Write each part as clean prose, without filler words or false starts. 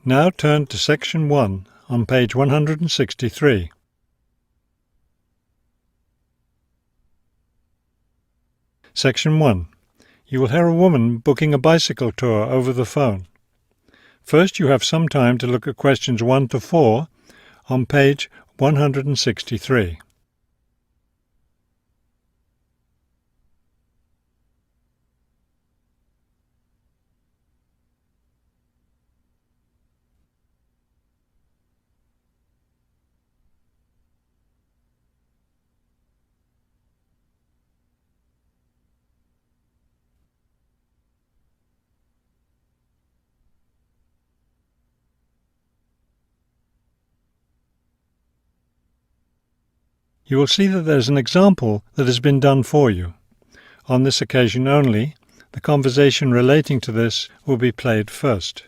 Now turn to Section 1 on page 163. Section 1. You will hear a woman booking a bicycle tour over the phone. First, you have some time to look at questions 1 to 4 on page 163. You will see that there is an example that has been done for you. On this occasion only, the conversation relating to this will be played first.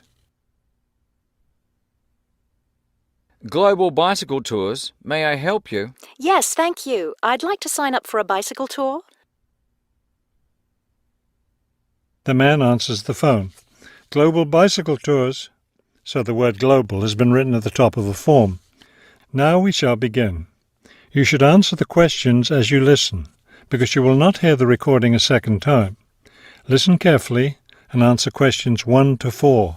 Global Bicycle Tours, may I help you? Yes, thank you. I'd like to sign up for a bicycle tour. The man answers the phone. Global Bicycle Tours. So the word global has been written at the top of the form. Now we shall begin. You should answer the questions as you listen, because you will not hear the recording a second time. Listen carefully and answer questions 1 to 4.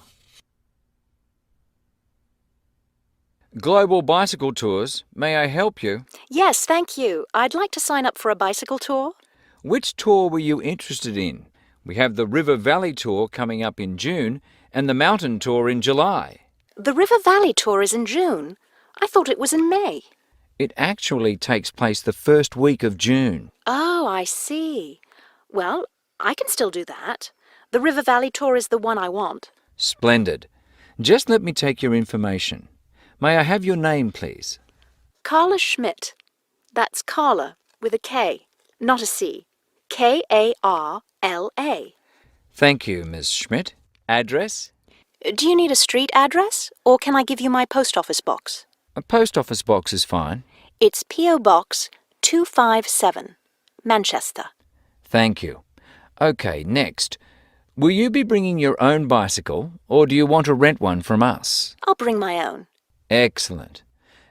Global Bicycle Tours, may I help you? Yes, thank you. I'd like to sign up for a bicycle tour. Which tour were you interested in? We have the River Valley Tour coming up in June and the Mountain Tour in July. The River Valley tour is in June. I thought it was in May. It actually takes place the first week of June. Oh, I see. Well, I can still do that. The River Valley tour is the one I want. Splendid. Just let me take your information. May I have your name, please? Carla Schmidt. That's Carla with a K, not a C. K-A-R-L-A. Thank you, Ms. Schmidt. Address? Do you need a street address, or can I give you my post office box? A post office box is fine. It's P.O. Box 257, Manchester. Thank you. Okay, next. Will you be bringing your own bicycle, or do you want to rent one from us? I'll bring my own. Excellent.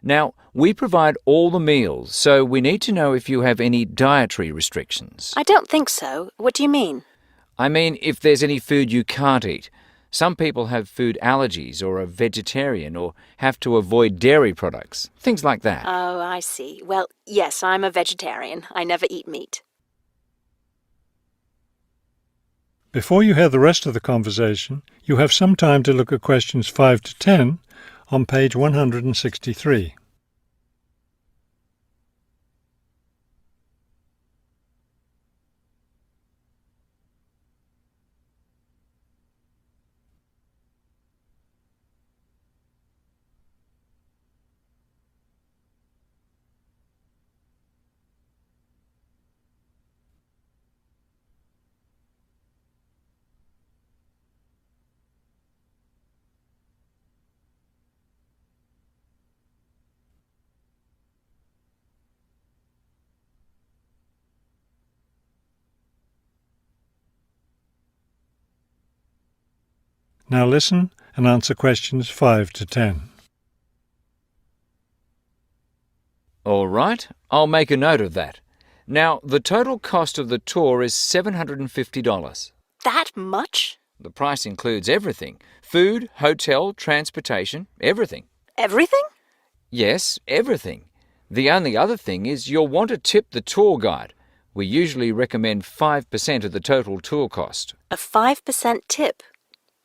Now, we provide all the meals, so we need to know if you have any dietary restrictions. I don't think so. What do you mean? I mean, if there's any food you can't eat. Some people have food allergies or are vegetarian or have to avoid dairy products, things like that. Oh, I see. Well, yes, I'm a vegetarian. I never eat meat. Before you hear the rest of the conversation, you have some time to look at questions 5 to 10 on page 163. Now listen and answer questions 5 to 10. All right, I'll make a note of that. Now, the total cost of the tour is $750. That much? The price includes everything: food, hotel, transportation, everything. Everything? Yes, everything. The only other thing is you'll want to tip the tour guide. We usually recommend 5% of the total tour cost. A 5% tip.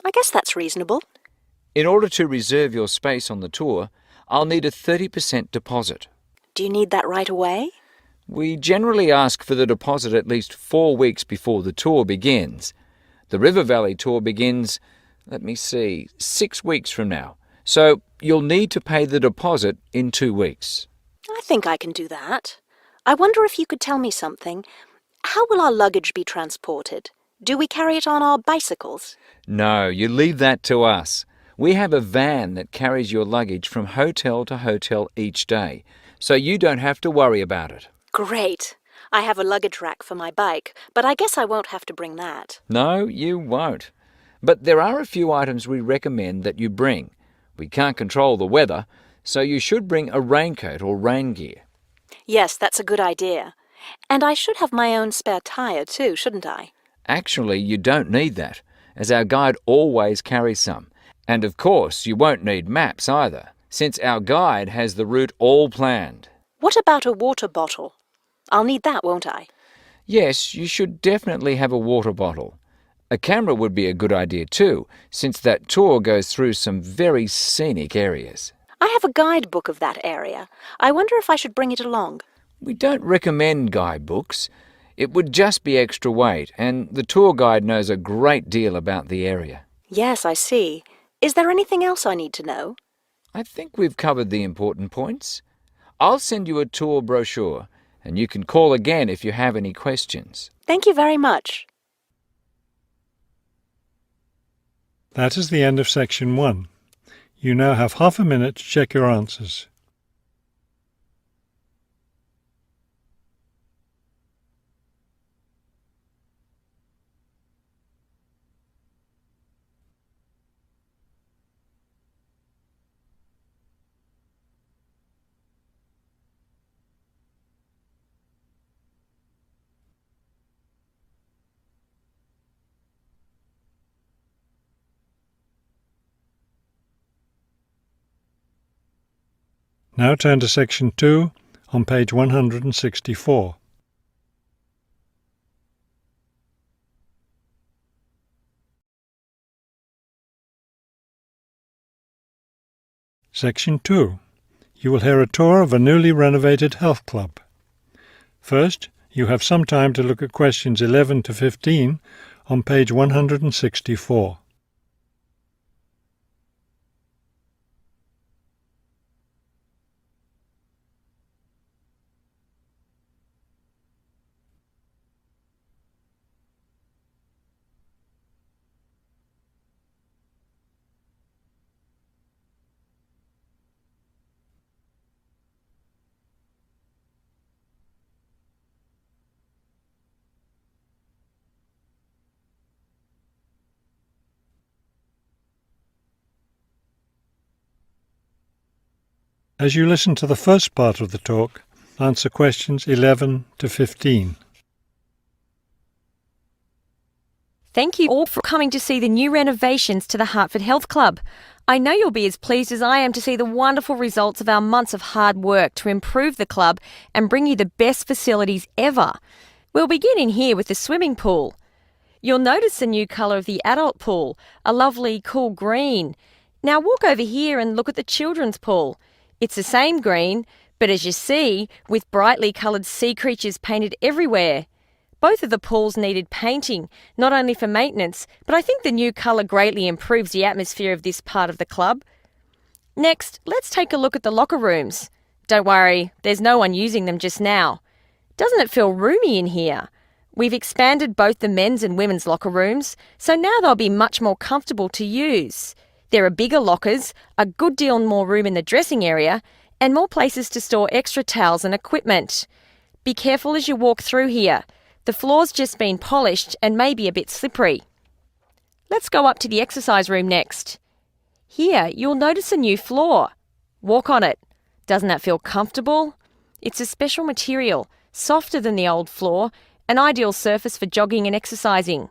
I guess that's reasonable. In order to reserve your space on the tour, I'll need a 30% deposit. Do you need that right away? We generally ask for the deposit at least 4 weeks before the tour begins. The River Valley tour begins, 6 weeks from now. So you'll need to pay the deposit in 2 weeks. I think I can do that. I wonder if you could tell me something. How will our luggage be transported? Do we carry it on our bicycles? No, you leave that to us. We have a van that carries your luggage from hotel to hotel each day, so you don't have to worry about it. Great. I have a luggage rack for my bike, but I guess I won't have to bring that. No, you won't. But there are a few items we recommend that you bring. We can't control the weather, so you should bring a raincoat or rain gear. Yes, that's a good idea. And I should have my own spare tyre too, shouldn't I? Actually, you don't need that, as our guide always carries some. And of course, you won't need maps either, since our guide has the route all planned. What about a water bottle? I'll need that, won't I? Yes, you should definitely have a water bottle. A camera would be a good idea too, since that tour goes through some very scenic areas. I have a guidebook of that area. I wonder if I should bring it along. We don't recommend guidebooks. It would just be extra weight, and the tour guide knows a great deal about the area. Yes, I see. Is there anything else I need to know? I think we've covered the important points. I'll send you a tour brochure, and you can call again if you have any questions. Thank you very much. That is the end of section 1. You now have half a minute to check your answers. Now turn to section 2 on page 164. Section 2. You will hear a tour of a newly renovated health club. First, you have some time to look at questions 11 to 15 on page 164. As you listen to the first part of the talk, answer questions 11 to 15. Thank you all for coming to see the new renovations to the Hartford Health Club. I know you'll be as pleased as I am to see the wonderful results of our months of hard work to improve the club and bring you the best facilities ever. We'll begin in here with the swimming pool. You'll notice the new colour of the adult pool, a lovely cool green. Now walk over here and look at the children's pool. It's the same green, but as you see, with brightly coloured sea creatures painted everywhere. Both of the pools needed painting, not only for maintenance, but I think the new colour greatly improves the atmosphere of this part of the club. Next, let's take a look at the locker rooms. Don't worry, there's no one using them just now. Doesn't it feel roomy in here? We've expanded both the men's and women's locker rooms, so now they'll be much more comfortable to use. There are bigger lockers, a good deal more room in the dressing area, and more places to store extra towels and equipment. Be careful as you walk through here. The floor's just been polished and may be a bit slippery. Let's go up to the exercise room next. Here, you'll notice a new floor. Walk on it. Doesn't that feel comfortable? It's a special material, softer than the old floor, an ideal surface for jogging and exercising.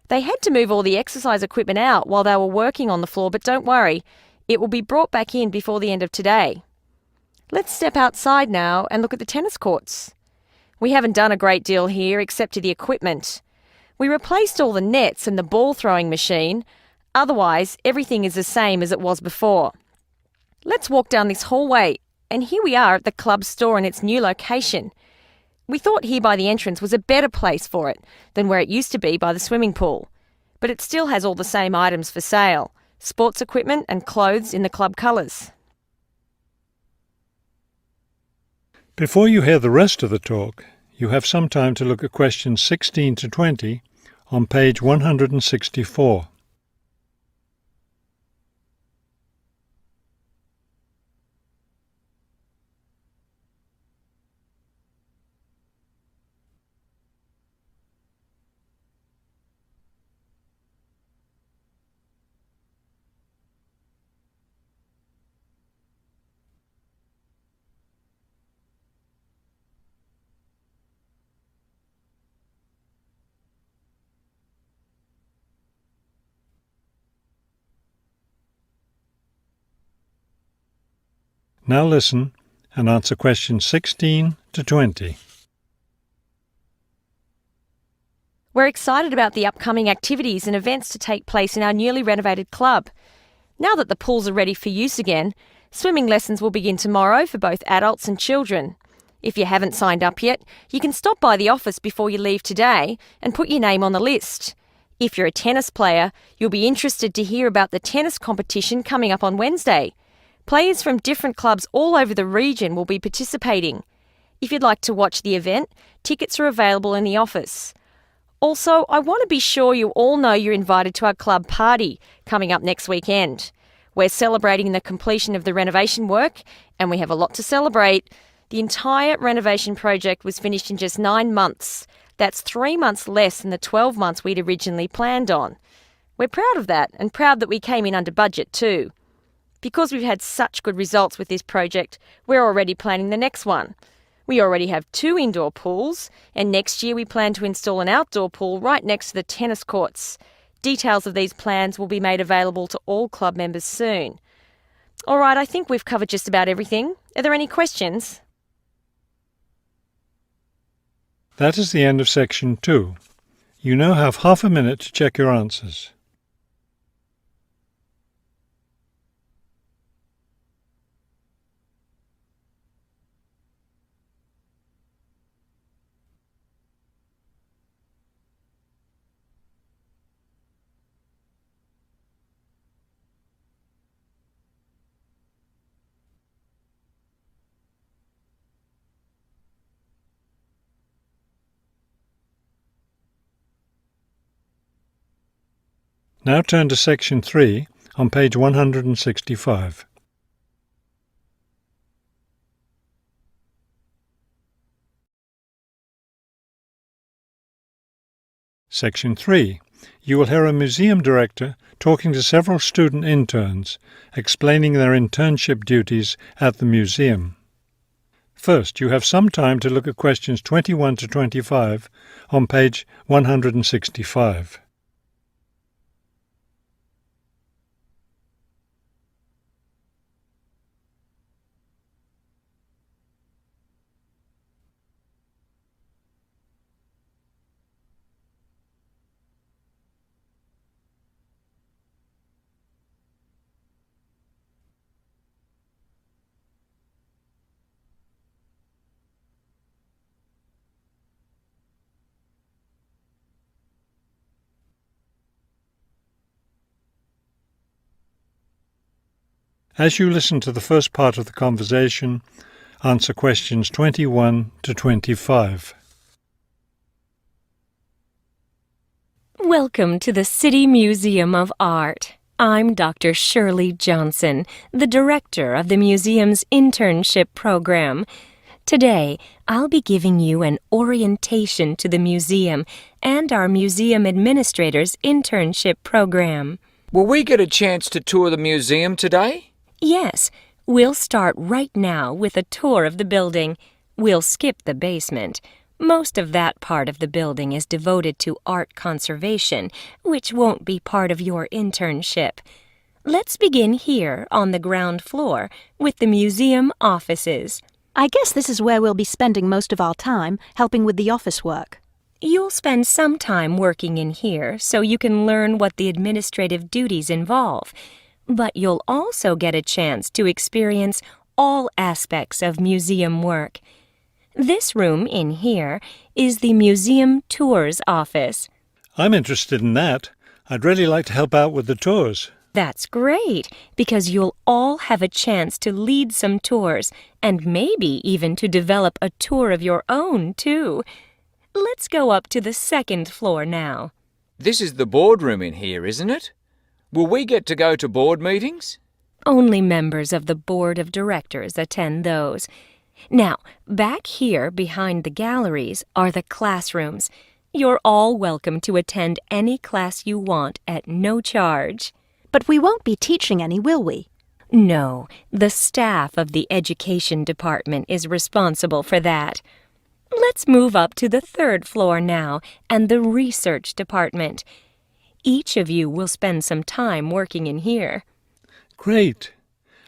They had to move all the exercise equipment out while they were working on the floor, but don't worry, it will be brought back in before the end of today. Let's step outside now and look at the tennis courts. We haven't done a great deal here except to the equipment. We replaced all the nets and the ball throwing machine. Otherwise, everything is the same as it was before. Let's walk down this hallway, and here we are at the club store in its new location. We thought here by the entrance was a better place for it than where it used to be by the swimming pool. But it still has all the same items for sale, sports equipment and clothes in the club colours. Before you hear the rest of the talk, you have some time to look at questions 16 to 20 on page 164. Now listen and answer questions 16 to 20. We're excited about the upcoming activities and events to take place in our newly renovated club. Now that the pools are ready for use again, swimming lessons will begin tomorrow for both adults and children. If you haven't signed up yet, you can stop by the office before you leave today and put your name on the list. If you're a tennis player, you'll be interested to hear about the tennis competition coming up on Wednesday. Players from different clubs all over the region will be participating. If you'd like to watch the event, tickets are available in the office. Also, I want to be sure you all know you're invited to our club party coming up next weekend. We're celebrating the completion of the renovation work, and we have a lot to celebrate. The entire renovation project was finished in just 9 months. That's 3 months less than the 12 months we'd originally planned on. We're proud of that, and proud that we came in under budget too. Because we've had such good results with this project, we're already planning the next one. We already have 2 indoor pools, and next year we plan to install an outdoor pool right next to the tennis courts. Details of these plans will be made available to all club members soon. All right, I think we've covered just about everything. Are there any questions? That is the end of section 2. You now have half a minute to check your answers. Now turn to section 3 on page 165. Section 3. You will hear a museum director talking to several student interns, explaining their internship duties at the museum. First, you have some time to look at questions 21 to 25 on page 165. As you listen to the first part of the conversation, answer questions 21 to 25. Welcome to the City Museum of Art. I'm Dr. Shirley Johnson, the director of the museum's internship program. Today, I'll be giving you an orientation to the museum and our museum administrator's internship program. Will we get a chance to tour the museum today? Yes, we'll start right now with a tour of the building. We'll skip the basement. Most of that part of the building is devoted to art conservation, which won't be part of your internship. Let's begin here on the ground floor with the museum offices. I guess this is where we'll be spending most of our time, helping with the office work. You'll spend some time working in here so you can learn what the administrative duties involve. But you'll also get a chance to experience all aspects of museum work. This room in here is the Museum Tours office. I'm interested in that. I'd really like to help out with the tours. That's great, because you'll all have a chance to lead some tours and maybe even to develop a tour of your own, too. Let's go up to the second floor now. This is the boardroom in here, isn't it? Will we get to go to board meetings? Only members of the board of directors attend those. Now, back here behind the galleries are the classrooms. You're all welcome to attend any class you want at no charge. But we won't be teaching any, will we? No, the staff of the education department is responsible for that. Let's move up to the third floor now and the research department. Each of you will spend some time working in here. Great.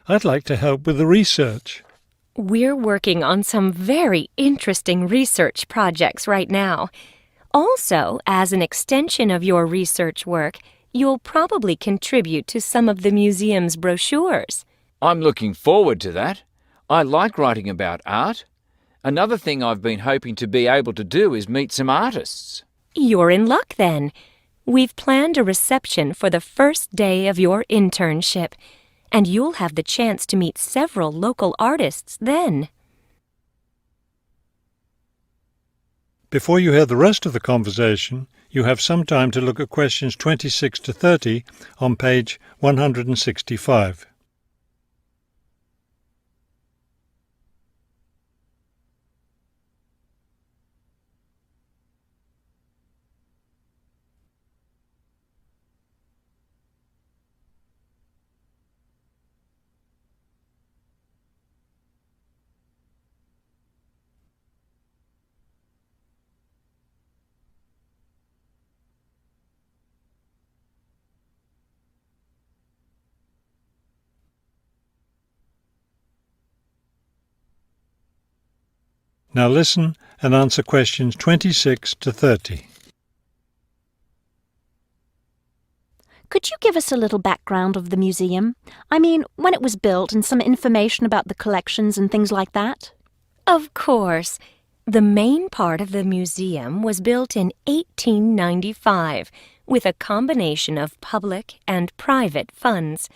I'd like to help with the research. We're working on some very interesting research projects right now. Also, as an extension of your research work, you'll probably contribute to some of the museum's brochures. I'm looking forward to that. I like writing about art. Another thing I've been hoping to be able to do is meet some artists. You're in luck then. We've planned a reception for the first day of your internship, and you'll have the chance to meet several local artists then. Before you hear the rest of the conversation, you have some time to look at questions 26 to 30 on page 165. Now listen and answer questions 26 to 30. Could you give us a little background of the museum? I mean, when it was built and some information about the collections and things like that? Of course. The main part of the museum was built in 1895 with a combination of public and private funds.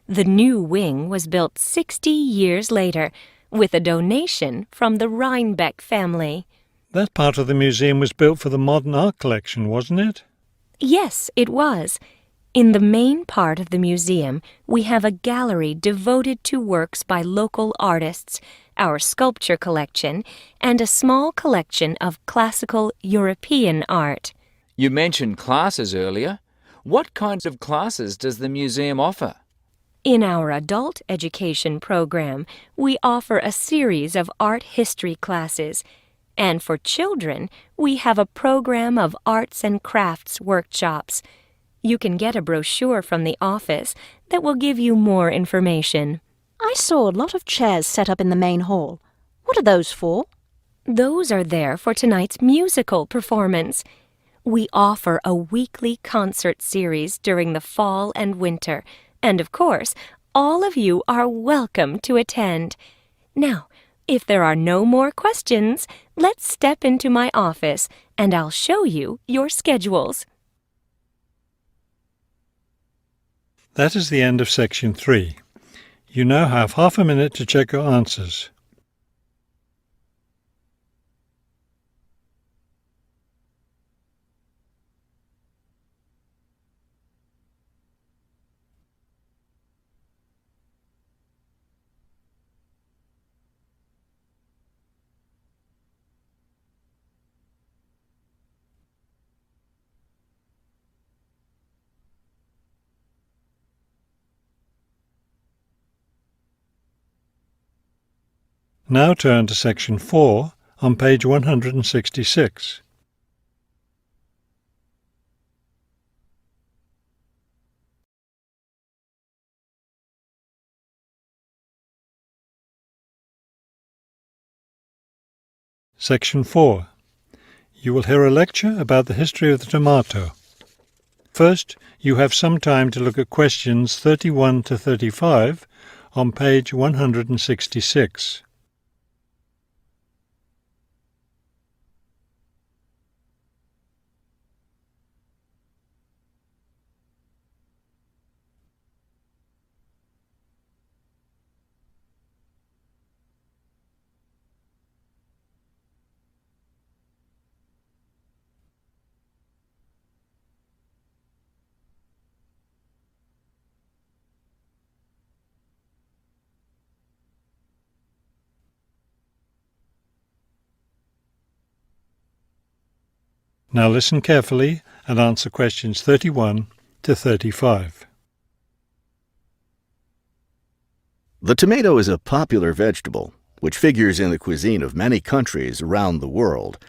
The new wing was built 60 years later with a donation from the Rhinebeck family. That part of the museum was built for the modern art collection, wasn't it? Yes, it was. In the main part of the museum, we have a gallery devoted to works by local artists, our sculpture collection, and a small collection of classical European art. You mentioned classes earlier. What kinds of classes does the museum offer? In our adult education program, we offer a series of art history classes, and for children, we have a program of arts and crafts workshops. You can get a brochure from the office that will give you more information. I saw a lot of chairs set up in the main hall. What are those for? Those are there for tonight's musical performance. We offer a weekly concert series during the fall and winter, and of course, all of you are welcome to attend. Now, if there are no more questions, let's step into my office and I'll show you your schedules. That is the end of section 3. You now have half a minute to check your answers. Now turn to section 4 on page 166. Section 4. You will hear a lecture about the history of the tomato. First, you have some time to look at questions 31 to 35 on page 166. Now listen carefully and answer questions 31 to 35. The tomato is a popular vegetable, which figures in the cuisine of many countries around the world.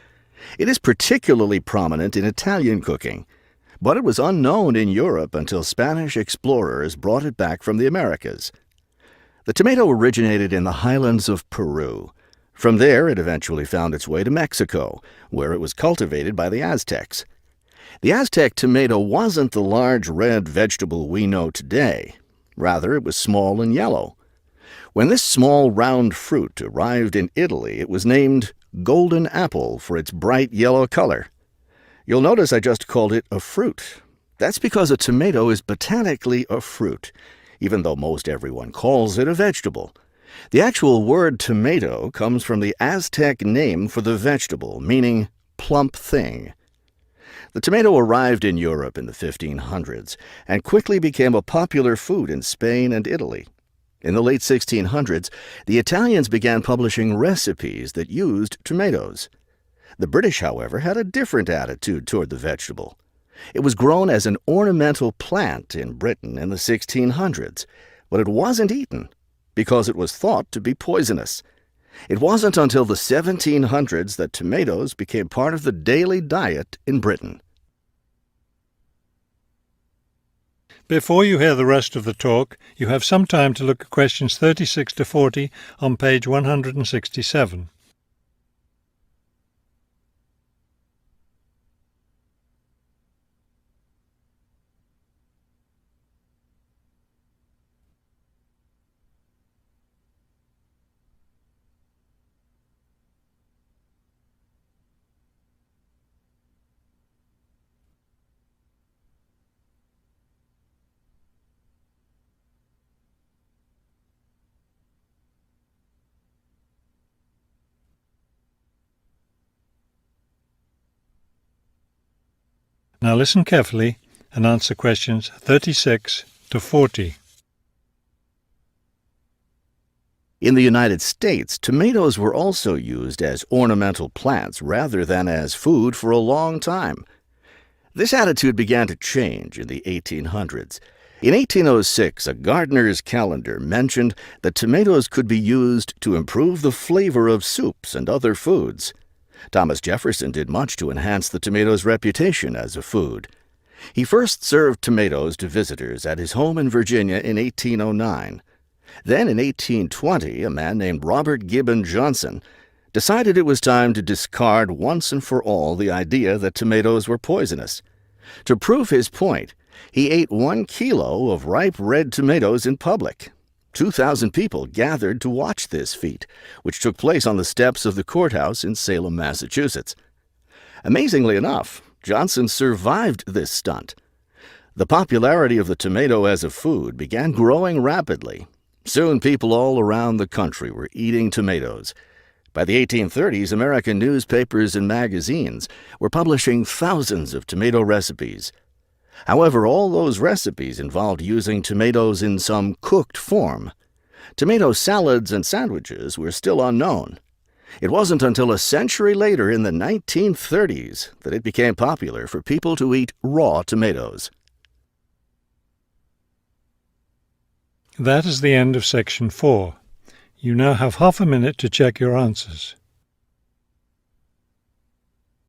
It is particularly prominent in Italian cooking, but it was unknown in Europe until Spanish explorers brought it back from the Americas. The tomato originated in the highlands of Peru. From there, it eventually found its way to Mexico, where it was cultivated by the Aztecs. The Aztec tomato wasn't the large red vegetable we know today. Rather, it was small and yellow. When this small round fruit arrived in Italy, it was named golden apple for its bright yellow color. You'll notice I just called it a fruit. That's because a tomato is botanically a fruit, even though most everyone calls it a vegetable. The actual word tomato comes from the Aztec name for the vegetable, meaning plump thing. The tomato arrived in Europe in the 1500s and quickly became a popular food in Spain and Italy. In the late 1600s, the Italians began publishing recipes that used tomatoes. The British, however, had a different attitude toward the vegetable. It was grown as an ornamental plant in Britain in the 1600s, but it wasn't eaten because it was thought to be poisonous. It wasn't until the 1700s that tomatoes became part of the daily diet in Britain. Before you hear the rest of the talk, you have some time to look at questions 36 to 40 on page 167. Now listen carefully and answer questions 36 to 40. In the United States, tomatoes were also used as ornamental plants rather than as food for a long time. This attitude began to change in the 1800s. In 1806, a gardener's calendar mentioned that tomatoes could be used to improve the flavor of soups and other foods. Thomas Jefferson did much to enhance the tomato's reputation as a food. He first served tomatoes to visitors at his home in Virginia in 1809. Then in 1820, a man named Robert Gibbon Johnson decided it was time to discard once and for all the idea that tomatoes were poisonous. To prove his point, he ate 1 kilo of ripe red tomatoes in public. 2,000 people gathered to watch this feat, which took place on the steps of the courthouse in Salem, Massachusetts. Amazingly enough, Johnson survived this stunt. The popularity of the tomato as a food began growing rapidly. Soon people all around the country were eating tomatoes. By the 1830s, American newspapers and magazines were publishing thousands of tomato recipes. However, all those recipes involved using tomatoes in some cooked form. Tomato salads and sandwiches were still unknown. It wasn't until a century later, in the 1930s, that it became popular for people to eat raw tomatoes. That is the end of section 4. You now have half a minute to check your answers.